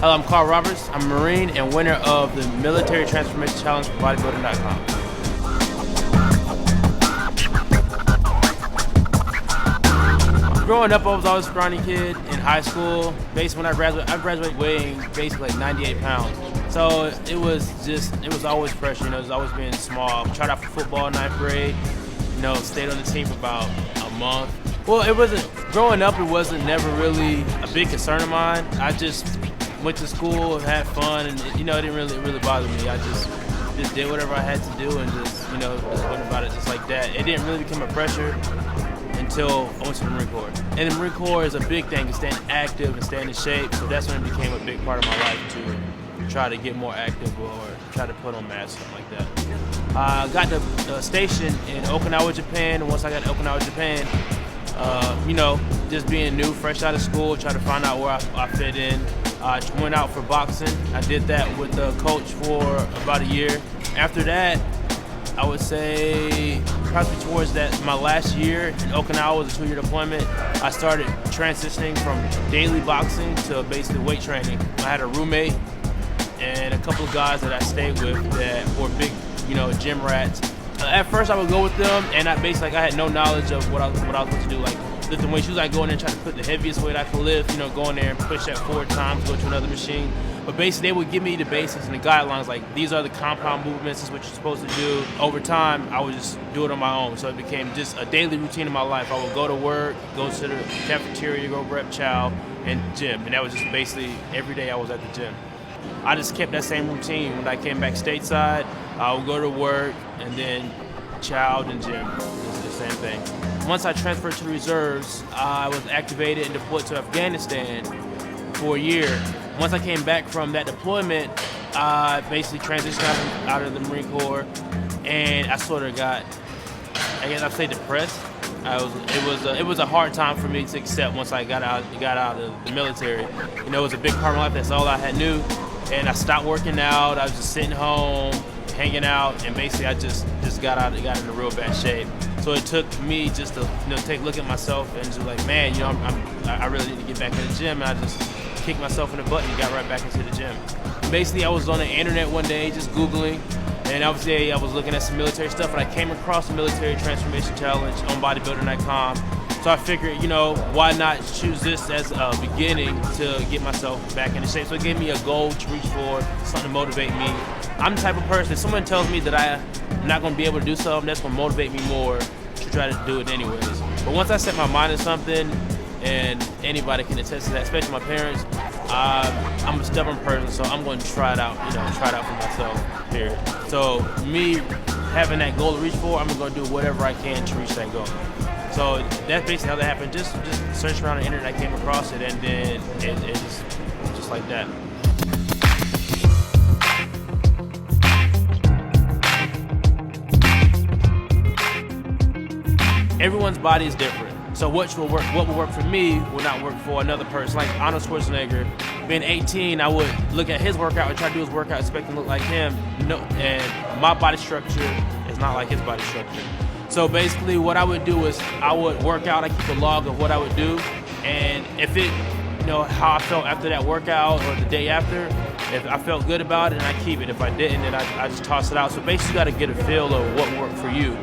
Hello, I'm Carl Roberts. I'm a Marine and winner of the Military Transformation Challenge for bodybuilding.com. Growing up, I was always a scrawny kid in high school. Basically, when I graduated weighing basically like 98 pounds. So it was always pressure, it was always being small. Tried out for football in 9th grade, stayed on the team for about a month. Well, growing up, it wasn't never really a big concern of mine. I just went to school, had fun, and it didn't really bother me. I just did whatever I had to do and just went about it just like that. It didn't really become a pressure until I went to the Marine Corps. And the Marine Corps is a big thing, is staying active and staying in shape, so that's when it became a big part of my life to try to get more active or try to put on mass, something like that. I got stationed in Okinawa, Japan, and once I got to Okinawa, Japan, just being new, fresh out of school, trying to find out where I fit in. I went out for boxing. I did that with the coach for about a year. After that, I would say probably towards my last year in Okinawa was a 2-year deployment. I started transitioning from daily boxing to basically weight training. I had a roommate and a couple of guys that I stayed with that were big, gym rats. At first, I would go with them, and I had no knowledge of what I was supposed to do. Like lifting weights, I go in there and try to put the heaviest weight I could lift. Go in there and push that 4 times, go to another machine. But basically, they would give me the basics and the guidelines, like these are the compound movements, this is what you're supposed to do. Over time, I would just do it on my own. So it became just a daily routine in my life. I would go to work, go to the cafeteria, go grab chow, and gym. And that was just basically every day I was at the gym. I just kept that same routine. When I came back stateside, I would go to work and then chow and gym. It's the same thing. Once I transferred to the reserves, I was activated and deployed to Afghanistan for a year. Once I came back from that deployment, I basically transitioned out of the Marine Corps, and I sort of got, I'd say, depressed. It was a hard time for me to accept once I got out of the military. It was a big part of my life. That's all I knew, and I stopped working out. I was just sitting home, hanging out, and basically I just got into real bad shape. So it took me just to take a look at myself and just like, man, I really need to get back in the gym. And I just kicked myself in the butt and got right back into the gym. Basically, I was on the internet one day just Googling, and obviously I was looking at some military stuff, and I came across the Military Transformation Challenge on bodybuilding.com. So I figured, why not choose this as a beginning to get myself back into shape? So it gave me a goal to reach for, something to motivate me. I'm the type of person, if someone tells me that I'm not going to be able to do something, that's going to motivate me more to try to do it anyways. But once I set my mind on something, and anybody can attest to that, especially my parents, I'm a stubborn person, so I'm going to try it out, try it out for myself, period. So me having that goal to reach for, I'm going to do whatever I can to reach that goal. So that's basically how that happened. Just searched around the internet, I came across it, and then it's just like that. Everyone's body is different. So what will work for me will not work for another person. Like Arnold Schwarzenegger, being 18, I would look at his workout and try to do his workout, expecting to look like him. No, and my body structure is not like his body structure. So basically what I would do is I would work out, I keep a log of what I would do, and if it, how I felt after that workout or the day after, if I felt good about it, then I keep it. If I didn't, then I just toss it out. So basically you gotta get a feel of what worked for you.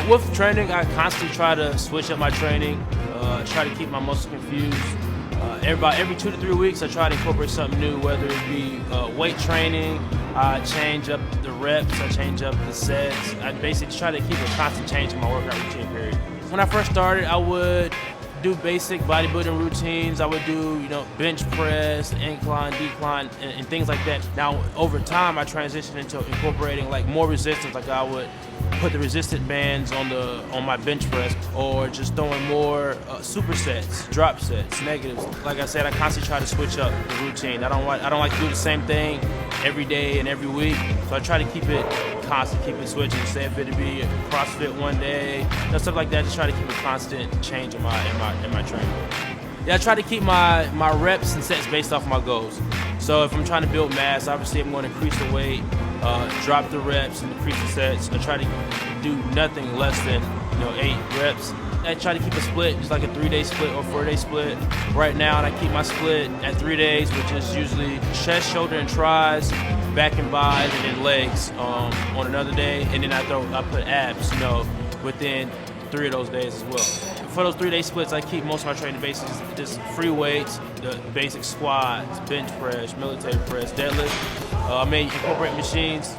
With training, I constantly try to switch up my training, try to keep my muscles confused. Every 2 to 3 weeks, I try to incorporate something new, whether it be weight training, I change up the reps, I change up the sets. I basically try to keep a constant change in my workout routine period. When I first started, I would do basic bodybuilding routines. I would do, bench press, incline, decline, and things like that. Now, over time, I transitioned into incorporating like more resistance. Like I would put the resistant bands on my bench press, or just throwing more supersets, drop sets, negatives. Like I said, I constantly try to switch up the routine. I don't like to do the same thing every day and every week. So I try to keep it constant, keep it switching. Say if it'd be CrossFit one day, stuff like that. Just try to keep a constant change in my training. Yeah, I try to keep my reps and sets based off my goals. So if I'm trying to build mass, obviously I'm going to increase the weight, drop the reps and decrease the sets. I try to do nothing less than 8 reps. I try to keep a split, just like a 3-day split or 4-day split. Right now, and I keep my split at 3 days, which is usually chest, shoulder, and tris, back and bis, and then legs on another day. And then I put abs, within 3 of those days as well. For those 3-day splits, I keep most of my training basics just free weights, the basic squats, bench press, military press, deadlift. I may incorporate machines.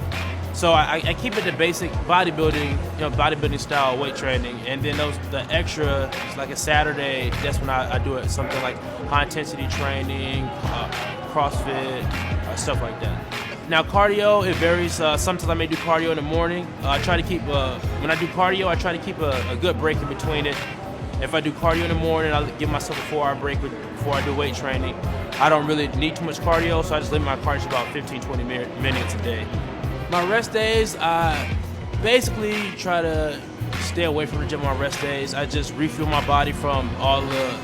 So I keep it the basic bodybuilding, bodybuilding style weight training, and then the extra, like a Saturday, that's when I do it, something like high intensity training, CrossFit, stuff like that. Now cardio, it varies. Sometimes I may do cardio in the morning. I try to keep, when I do cardio, I try to keep a good break in between it. If I do cardio in the morning, I'll give myself a 4-hour break before I do weight training. I don't really need too much cardio, so I just limit my cardio to about 15-20 minutes a day. My rest days, I basically try to stay away from the gym on rest days. I just refuel my body from all the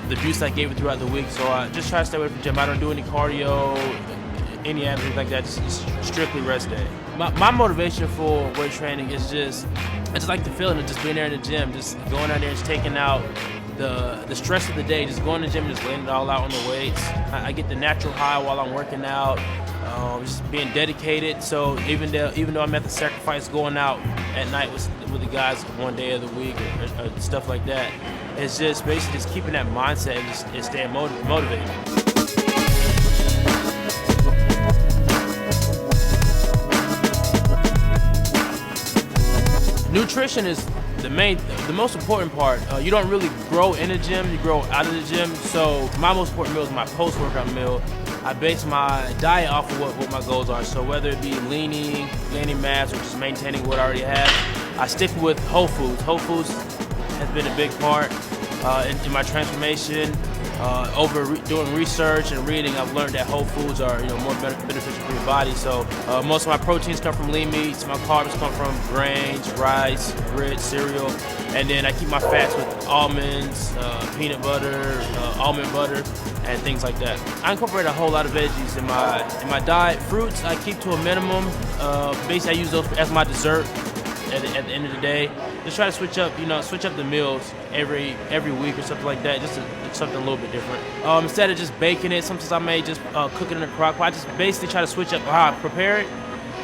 abuse I gave it throughout the week. So I just try to stay away from the gym. I don't do any cardio, any abs, anything like that. Just strictly rest day. My motivation for weight training is I just like the feeling of just being there in the gym, just going out there and just taking out the stress of the day, just going to the gym and just laying it all out on the weights. I get the natural high while I'm working out. Just being dedicated. So even though I'm at the sacrifice going out at night with the guys one day of the week or stuff like that, it's just basically just keeping that mindset and staying motivated. Nutrition is the most important part. You don't really grow in the gym, you grow out of the gym. So my most important meal is my post-workout meal. I base my diet off of what my goals are. So whether it be leaning, gaining mass, or just maintaining what I already have, I stick with whole foods. Whole foods has been a big part in my transformation. Doing research and reading, I've learned that whole foods are more beneficial for your body. So most of my proteins come from lean meats. My carbs come from grains, rice, grits, cereal, and then I keep my fats with almonds, peanut butter, almond butter, and things like that. I incorporate a whole lot of veggies in my diet. Fruits I keep to a minimum. Basically, I use those as my dessert at the end of the day. Just try to switch up the meals every week or something like that. Just something a little bit different. Instead of just baking it, sometimes I may just cook it in a crock pot. I just basically try to switch up how I prepare it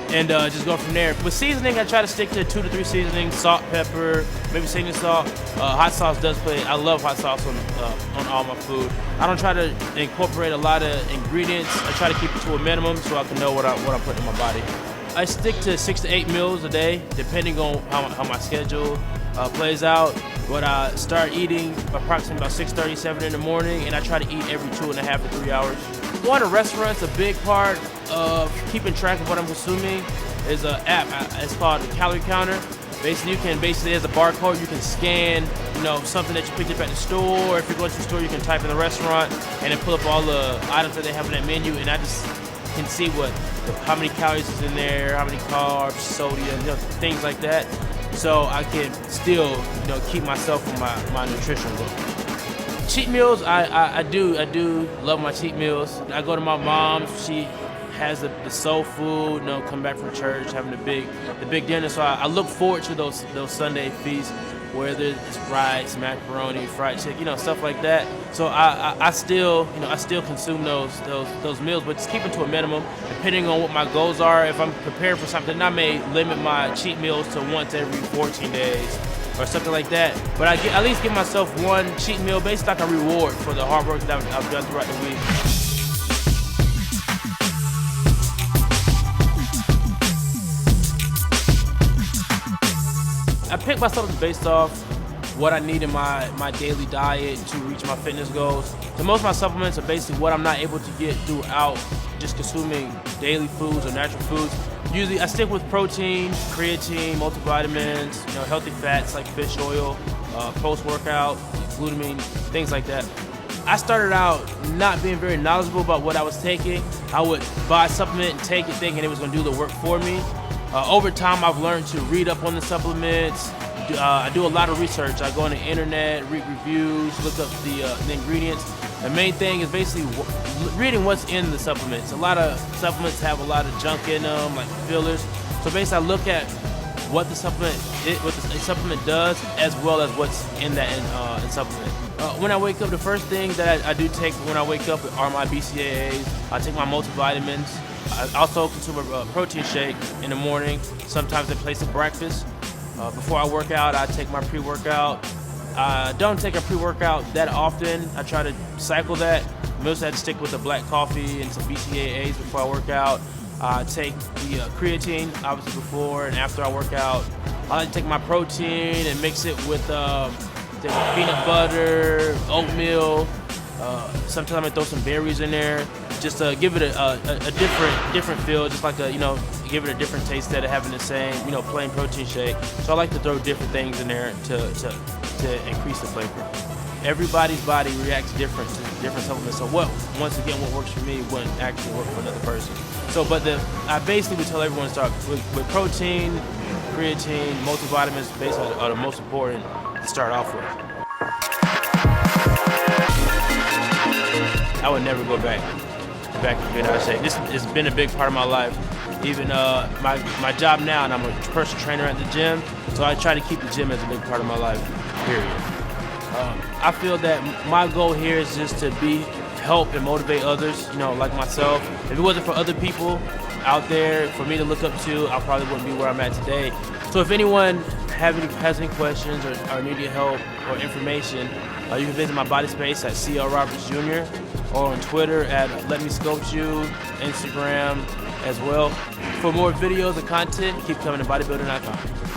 and just go from there. With seasoning, I try to stick to 2 to 3 seasonings: salt, pepper, maybe seasoning salt. Hot sauce does play. I love hot sauce on all my food. I don't try to incorporate a lot of ingredients. I try to keep it to a minimum so I can know what I'm putting in my body. I stick to 6 to 8 meals a day, depending on how my schedule plays out. But I start eating approximately about 6:30, 7 in the morning, and I try to eat every 2.5 to 3 hours. Going to restaurants, a big part of keeping track of what I'm consuming is an app. It's called the Calorie Counter. Basically, as a barcode, you can scan, something that you picked up at the store. If you're going to the store, you can type in the restaurant and then pull up all the items that they have on that menu, and I just can see how many calories is in there, how many carbs, sodium, things like that. So I can still, keep myself on my nutrition goal. Cheat meals, I do love my cheat meals. I go to my mom's. She has the soul food. Come back from church, having the big dinner. So I look forward to those Sunday feasts, whether it's rice, macaroni, fried chicken, stuff like that. So I still consume those meals, but just keep it to a minimum, depending on what my goals are. If I'm prepared for something, I may limit my cheat meals to once every 14 days or something like that. But I at least give myself one cheat meal, basically like a reward for the hard work that I've done throughout the week. I pick my supplements based off what I need in my daily diet to reach my fitness goals. So most of my supplements are basically what I'm not able to get throughout just consuming daily foods or natural foods. Usually I stick with protein, creatine, multivitamins, healthy fats like fish oil, post-workout, glutamine, things like that. I started out not being very knowledgeable about what I was taking. I would buy a supplement and take it thinking it was going to do the work for me. Over time, I've learned to read up on the supplements. I do a lot of research. I go on the internet, read reviews, look up the ingredients. The main thing is basically reading what's in the supplements. A lot of supplements have a lot of junk in them, like fillers. So basically, I look at what the supplement does, as well as what's in that supplement. When I wake up, the first thing that I do take when I wake up are my BCAAs. I take my multivitamins. I also consume a protein shake in the morning, sometimes in place of breakfast. Before I work out, I take my pre-workout. I don't take a pre-workout that often. I try to cycle that. Mostly I had to stick with the black coffee and some BCAAs before I work out. I take the creatine, obviously before and after I work out. I like to take my protein and mix it with peanut butter, oatmeal. Sometimes I throw some berries in there, just to give it a different feel, just like give it a different taste instead of having the same, plain protein shake. So I like to throw different things in there to increase the flavor. Everybody's body reacts different to different supplements. So what works for me wouldn't actually work for another person. So, I basically would tell everyone to start with protein, creatine, multivitamins. Basically, are the most important to start off with. I would never go back to good shake. This has been a big part of my life. Even my job now, and I'm a personal trainer at the gym, so I try to keep the gym as a big part of my life, period. I feel that my goal here is just to help and motivate others, like myself. If it wasn't for other people out there for me to look up to, I probably wouldn't be where I'm at today. So if anyone has any questions or needing help or information, you can visit my body space at CL Roberts Jr. or on Twitter at Let Me Sculpt You, Instagram as well. For more videos and content, keep coming to bodybuilding.com.